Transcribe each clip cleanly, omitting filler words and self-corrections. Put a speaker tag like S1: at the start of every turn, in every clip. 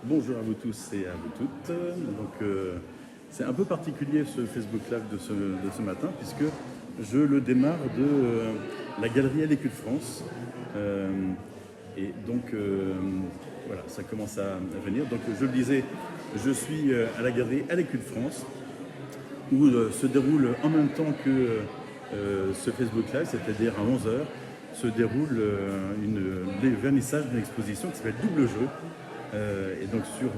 S1: Bonjour à vous tous et à vous toutes. C'est un peu particulier ce Facebook Live de ce matin puisque je le démarre de la galerie à l'Écu de France. Voilà, ça commence à venir. Donc je le disais, je suis à la galerie à l'Écu de France où se déroule en même temps que ce Facebook Live, c'est-à-dire à 11 h, se déroule le vernissage d'une exposition qui s'appelle Double Jeu. Et donc sur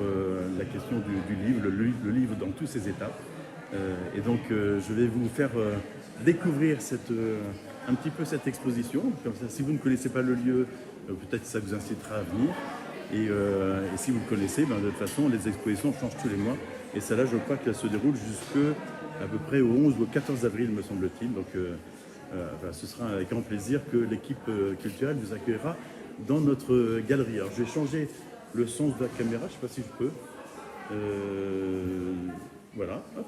S1: la question du livre, le livre dans toutes ses étapes. Je vais vous faire découvrir un petit peu cette exposition. Comme ça, si vous ne connaissez pas le lieu, peut-être que ça vous incitera à venir. Et si vous le connaissez, de toute façon, les expositions changent tous les mois. Et celle-là, je crois qu'elle se déroule jusqu'à peu près au 11 ou au 14 avril, me semble-t-il. Ce sera avec grand plaisir que l'équipe culturelle vous accueillera dans notre galerie. Alors, je vais changer le sens de la caméra, je ne sais pas si je peux. Voilà. Hop.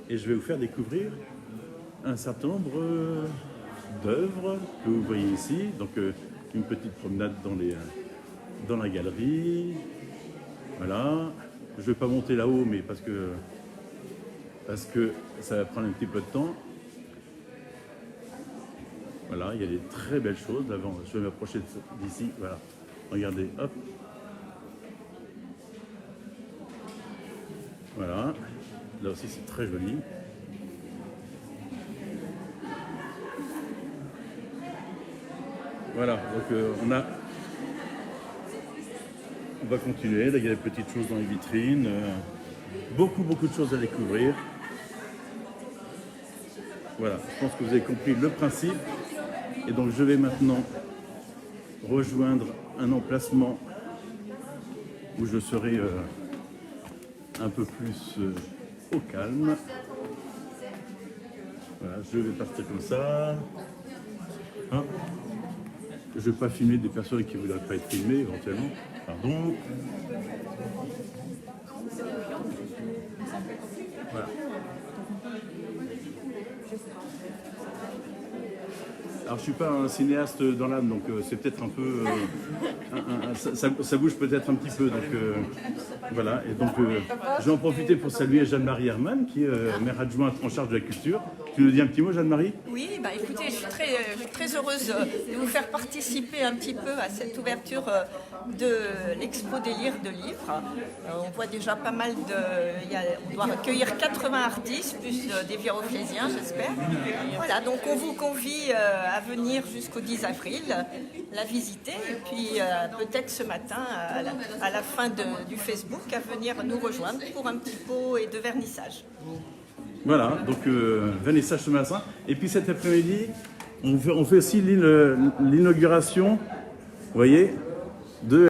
S1: Et je vais vous faire découvrir un certain nombre d'œuvres que vous voyez ici. Donc, une petite promenade dans la galerie. Voilà. Je ne vais pas monter là-haut, mais parce que ça va prendre un petit peu de temps. Voilà, il y a des très belles choses. Avant, je vais m'approcher d'ici. Voilà. Regardez, hop. Voilà, là aussi c'est très joli. Voilà, donc on va continuer. Là, il y a des petites choses dans les vitrines. Beaucoup de choses à découvrir. Voilà, je pense que vous avez compris le principe. Et donc je vais maintenant rejoindre un emplacement où je serai un peu plus au calme. Voilà, je vais partir comme ça. Hein, je ne vais pas filmer des personnes qui ne voudraient pas être filmées éventuellement. Pardon. Voilà. Alors je ne suis pas un cinéaste dans l'âme, donc c'est peut-être un peu... ça bouge peut-être un petit peu, donc voilà. Et donc je vais en profiter pour saluer Jeanne-Marie Herman, qui est maire adjointe en charge de la culture. Tu nous dis un petit mot, Jeanne-Marie?
S2: Oui, écoutez, je suis très heureuse de vous faire participer un petit peu à cette ouverture de l'Expo des Lires de livres. On voit déjà pas mal on doit accueillir 80 artistes, plus des viroflésiens, j'espère. Voilà, donc on vous convie à venir jusqu'au 10 avril, la visiter, et puis peut-être ce matin, à la fin du Facebook, à venir nous rejoindre pour un petit pot et de vernissage.
S1: Voilà, donc vernissage ce matin. Et puis cet après-midi, on fait aussi l'inauguration, vous voyez, de